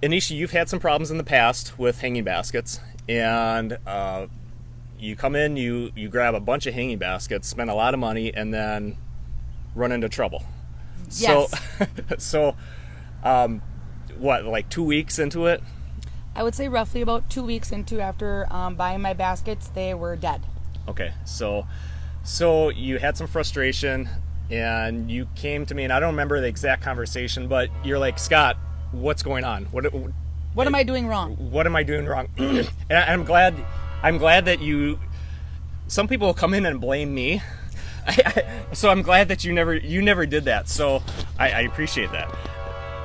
Anisha, you've had some problems in the past with hanging baskets, and you come in, you grab a bunch of hanging baskets, spend a lot of money, and then run into trouble. Yes. So, what, like 2 weeks into it? I would say roughly about 2 weeks into after buying my baskets, they were dead. Okay, so you had some frustration, and you came to me, and I don't remember the exact conversation, but you're like, Scott, what's going on? What am I doing wrong? What am I doing wrong? And I'm glad that you. Some people will come in and blame me, so I'm glad that you never did that. So I appreciate that.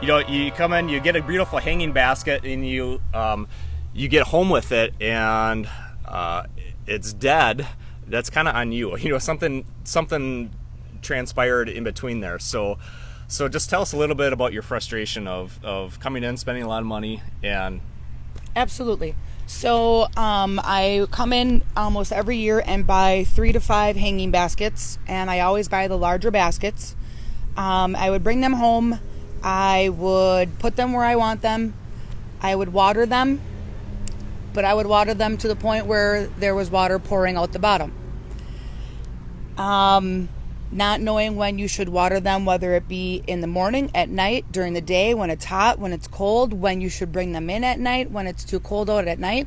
You know, you come in, you get a beautiful hanging basket, and you get home with it, and it's dead. That's kind of on you. You know, something transpired in between there. So just tell us a little bit about your frustration of coming in, spending a lot of money, and... Absolutely. So I come in almost every year and buy 3 to 5 hanging baskets, and I always buy the larger baskets. I would bring them home. I would put them where I want them. I would water them, but I would water them to the point where there was water pouring out the bottom. Not knowing when you should water them, whether it be in the morning, at night, during the day, when it's hot, when it's cold, when you should bring them in at night, when it's too cold out at night.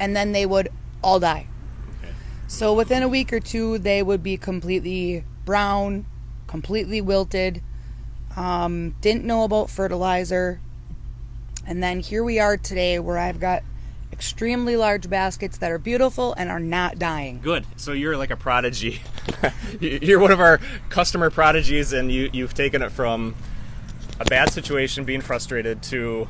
And then they would all die. Okay. So within a week or two, they would be completely brown, completely wilted, didn't know about fertilizer. And then here we are today where I've got extremely large baskets that are beautiful and are not dying. Good. So you're like a prodigy. You're one of our customer prodigies, and you've taken it from a bad situation, being frustrated, to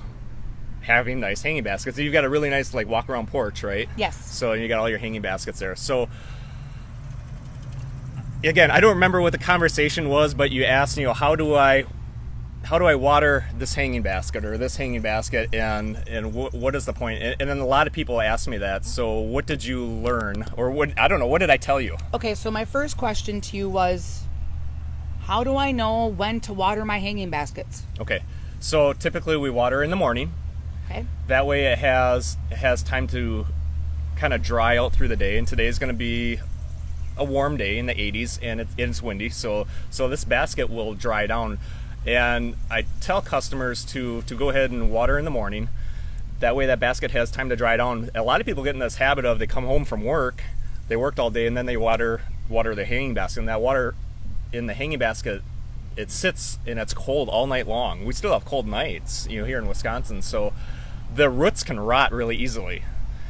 having nice hanging baskets. So you've got a really nice like walk around porch, right? Yes. So you got all your hanging baskets there. So again, I don't remember what the conversation was, but you asked, you know, how do I water this hanging basket or this hanging basket, and what is the point? And then a lot of people ask me that. So what did you learn, or what did I tell you? Okay, so my first question to you was, how do I know when to water my hanging baskets? Okay, so typically we water in the morning. Okay. That way it has time to kind of dry out through the day, and today's going to be a warm day in the 80s, and it's windy, so this basket will dry down. And I tell customers to go ahead and water in the morning. That way that basket has time to dry down. A lot of people get in this habit of, they come home from work, they worked all day, and then they water the hanging basket. And that water in the hanging basket, it sits and it's cold all night long. We still have cold nights, you know, here in Wisconsin. So the roots can rot really easily.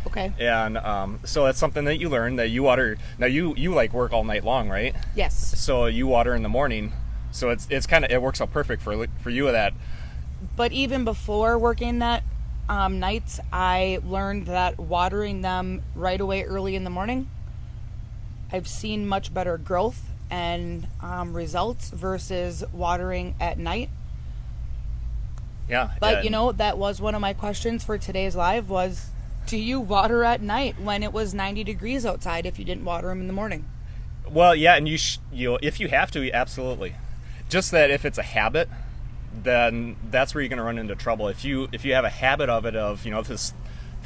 Okay. And so that's something that you learn, that you water. Now you like work all night long, right? Yes. So you water in the morning. So it's kind of, it works out perfect for you with that. But even before working that nights, I learned that watering them right away early in the morning, I've seen much better growth and results versus watering at night. Yeah. But you know, that was one of my questions for today's live was, do you water at night when it was 90 degrees outside if you didn't water them in the morning? Well, yeah, and you if you have to, absolutely. Just that if it's a habit, then that's where you're going to run into trouble. If you have a habit of it, of, you know, if it's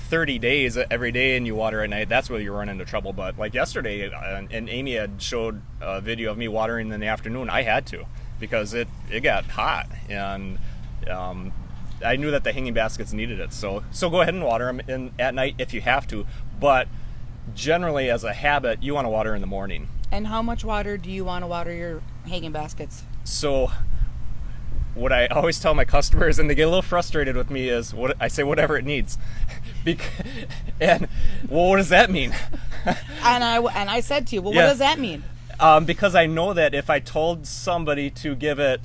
30 days every day and you water at night, that's where you run into trouble. But like yesterday, and Amy had showed a video of me watering in the afternoon. I had to, because it got hot, and I knew that the hanging baskets needed it. So go ahead and water them at night if you have to. But generally, as a habit, you want to water in the morning. And how much water do you want to water your hanging baskets? So what I always tell my customers, and they get a little frustrated with me, is I say whatever it needs. And well, what does that mean? and I said to you, well, yeah. What does that mean? Because I know that if I told somebody to give it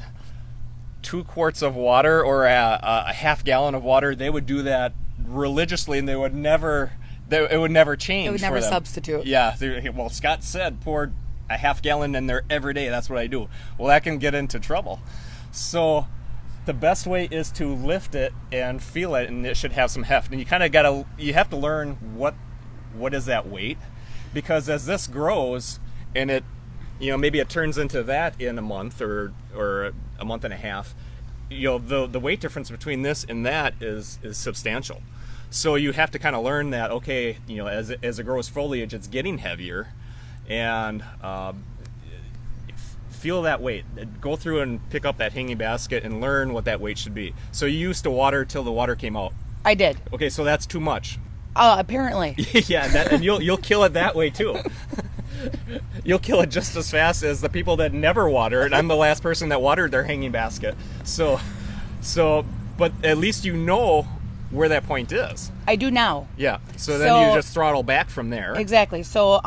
2 quarts of water or a half gallon of water, they would do that religiously, and it would never change. It would never substitute. Yeah. Well, Scott said pour a half gallon in there every day. That's what I do. Well, that can get into trouble. So the best way is to lift it and feel it, and it should have some heft. And you have to learn what is that weight, because as this grows and it, you know, maybe it turns into that in a month or a month and a half, the weight difference between this and that is substantial. So you have to kind of learn that, okay, as it grows foliage, it's getting heavier, and feel that weight. Go through and pick up that hanging basket and learn what that weight should be. So you used to water till the water came out. I did. Okay, so that's too much. Apparently. Yeah, and you'll kill it that way too. You'll kill it just as fast as the people that never water, and I'm the last person that watered their hanging basket. So, but at least you know where that point is. I do now. Yeah. So then you just throttle back from there. Exactly. So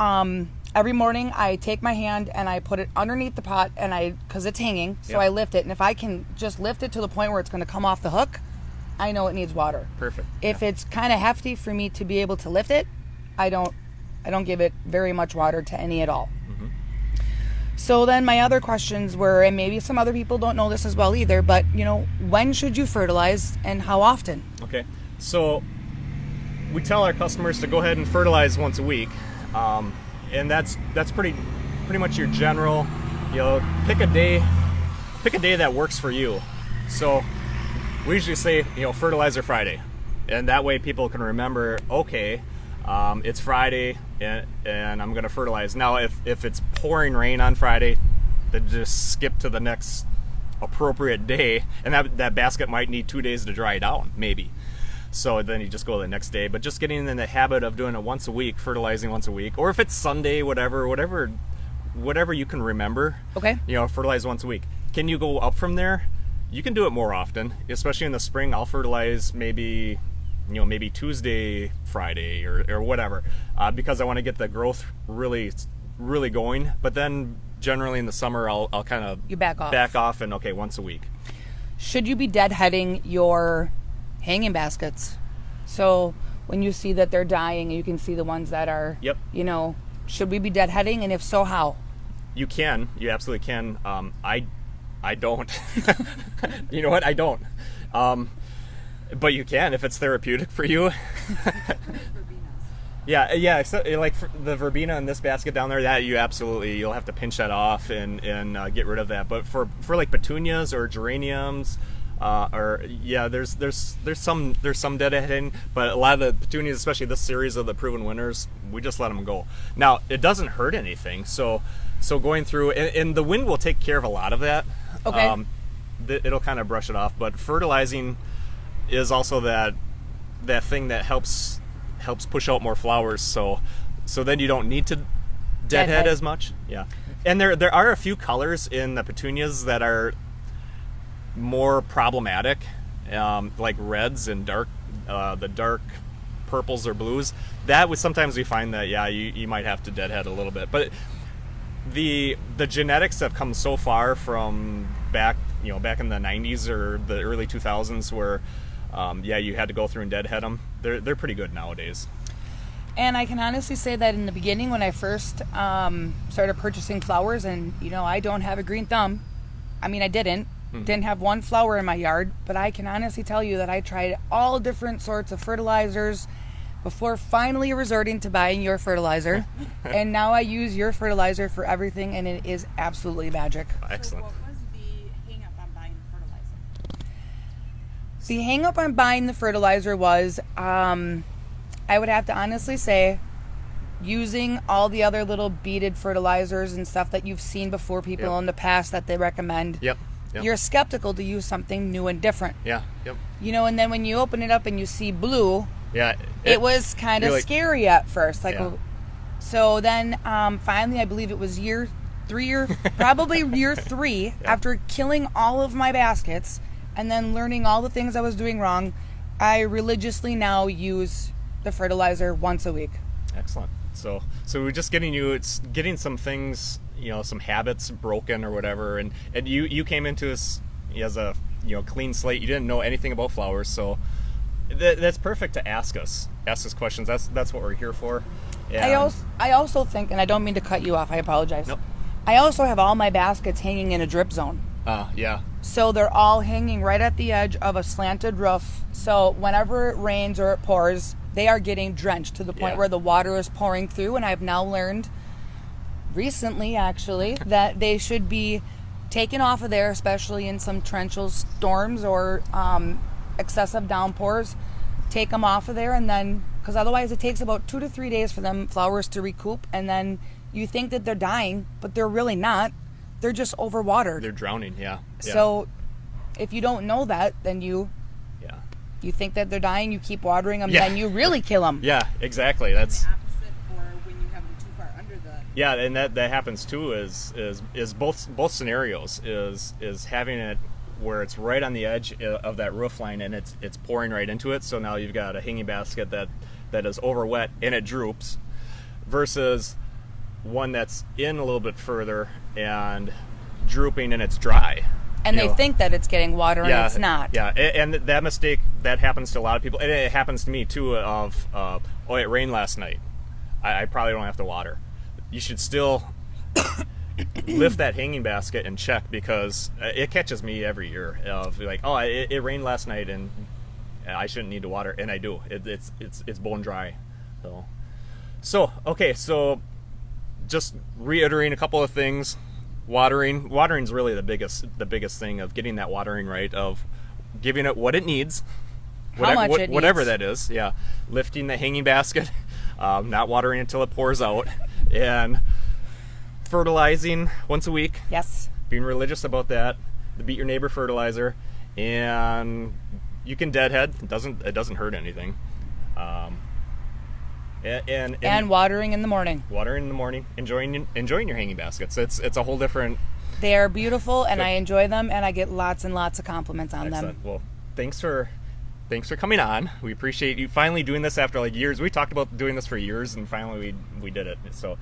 every morning I take my hand and I put it underneath the pot, and because it's hanging, so I lift it, and if I can just lift it to the point where it's going to come off the hook, I know it needs water. Perfect. If it's kind of hefty for me to be able to lift it, I don't give it very much water to any at all. Mm-hmm. So then my other questions were, and maybe some other people don't know this as well either, but when should you fertilize and how often? Okay. So we tell our customers to go ahead and fertilize once a week, and that's pretty much your general. Pick a day that works for you. So we usually say fertilizer Friday, and that way people can remember, okay, it's Friday and I'm going to fertilize. Now if it's pouring rain on Friday, then just skip to the next appropriate day, and that basket might need 2 days to dry down maybe. So then you just go the next day. But just getting in the habit of doing it once a week, fertilizing once a week, or if it's Sunday, whatever you can remember. Okay. Fertilize once a week. Can you go up from there? You can do it more often, especially in the spring. I'll fertilize maybe Tuesday, Friday, or whatever, because I want to get the growth really, really going. But then generally in the summer, I'll kind of back off, and okay, once a week. Should you be deadheading your hanging baskets? So when you see that they're dying, you can see the ones that are, should we be deadheading, and if so, how? You can. You absolutely can. I don't. You know what? I don't. But you can if it's therapeutic for you. Yeah. So, like for the verbena in this basket down there, that you'll have to pinch that off and get rid of that. But for like petunias or geraniums, there's some deadheading, but a lot of the petunias, especially this series of the Proven Winners, we just let them go. Now it doesn't hurt anything, so going through and the wind will take care of a lot of that. Okay. It'll kind of brush it off, but fertilizing is also that thing that helps push out more flowers. So then you don't need to deadhead as much. Yeah. And there are a few colors in the petunias that are more problematic, like reds and the dark purples or blues. Sometimes we find that you might have to deadhead a little bit, but the genetics have come so far from back in the 90s or the early 2000s where you had to go through and deadhead them. They're pretty good nowadays. And I can honestly say that in the beginning, when I first started purchasing flowers, and I don't have a green thumb. I mean, I didn't have one flower in my yard, but I can honestly tell you that I tried all different sorts of fertilizers before finally resorting to buying your fertilizer. And now I use your fertilizer for everything, and it is absolutely magic. Excellent. So what was the hang-up on buying the fertilizer? The hang-up on buying the fertilizer was, I would have to honestly say, using all the other little beaded fertilizers and stuff that you've seen before people in the past that they recommend. Yep. You're skeptical to use something new and different. Yeah. Yep. And then when you open it up and you see blue, it was kind of scary at first. So then finally, I believe it was year 3 after killing all of my baskets and then learning all the things I was doing wrong, I religiously now use the fertilizer once a week. Excellent. So we're just getting some things, some habits broken or whatever, and you came into this as a clean slate. You didn't know anything about flowers, so that's perfect to ask us questions. That's what we're here for. And I also think, and I don't mean to cut you off, I apologize. Nope. I also have all my baskets hanging in a drip zone. Yeah. So they're all hanging right at the edge of a slanted roof. So whenever it rains or it pours, they are getting drenched to the point where the water is pouring through. And I've now learned recently, actually, that they should be taken off of there, especially in some torrential storms or excessive downpours. Take them off of there, and then, because otherwise it takes about 2 to 3 days for them flowers to recoup, and then you think that they're dying, but they're really not. They're just overwatered. They're drowning, yeah. So if you don't know that, then you think that they're dying, you keep watering them, then you really kill them. Yeah, exactly. That's The opposite for when you have them too far under the. yeah, and that happens too. Is both scenarios is having it where it's right on the edge of that roof line and it's pouring right into it. So now you've got a hanging basket that is over wet and it droops, versus one that's in a little bit further and drooping and it's dry. And they think that it's getting water, and it's not. Yeah, and that mistake, that happens to a lot of people. And it happens to me too of, it rained last night. I probably don't have to water. You should still lift that hanging basket and check, because it catches me every year of like, it rained last night and I shouldn't need to water, and I do. It's bone dry. So just reiterating a couple of things. Watering is really the biggest thing of getting that watering right, of giving it what it needs, whatever that is. Yeah, lifting the hanging basket, not watering until it pours out, and fertilizing once a week. Yes. Being religious about that. The Beat Your Neighbor fertilizer, and you can deadhead. It doesn't hurt anything. And watering in the morning. Watering in the morning, enjoying your hanging baskets. It's a whole different. They are beautiful, and I enjoy them, and I get lots and lots of compliments on them. Well, thanks for coming on. We appreciate you finally doing this after like years. We talked about doing this for years, and finally we did it. So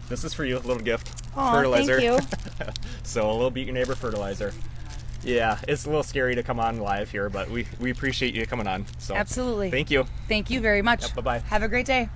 this is for you, a little gift. Aw, fertilizer. thank you. So a little Beat Your Neighbor fertilizer. Yeah, it's a little scary to come on live here, but we appreciate you coming on. So Absolutely. Thank you. Thank you very much. Yep, bye-bye. Have a great day.